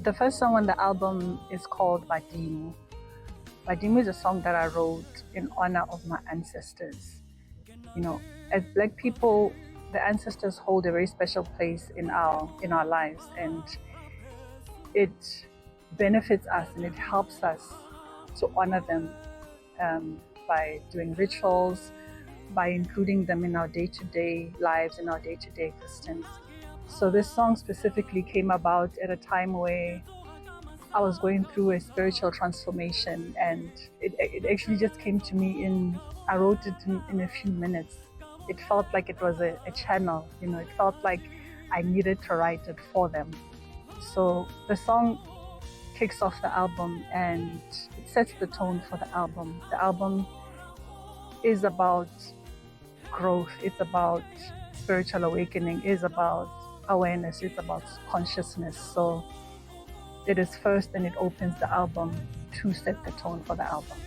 The first song on the album is called Badimo. Badimo is a song that I wrote in honor of my ancestors. You know, as Black people, the ancestors hold a very special place in our lives, and it benefits us and it helps us to honor them by doing rituals, by including them in our day-to-day lives, in our day-to-day existence. So this song specifically came about at a time where I was going through a spiritual transformation, and it actually just came to me I wrote it in a few minutes. It felt like it was a channel, it felt like I needed to write it for them. So the song kicks off the album and it sets the tone for the album. The album is about growth, it's about spiritual awakening, it's about awareness, it's about consciousness. So it is first and it opens the album to set the tone for the album.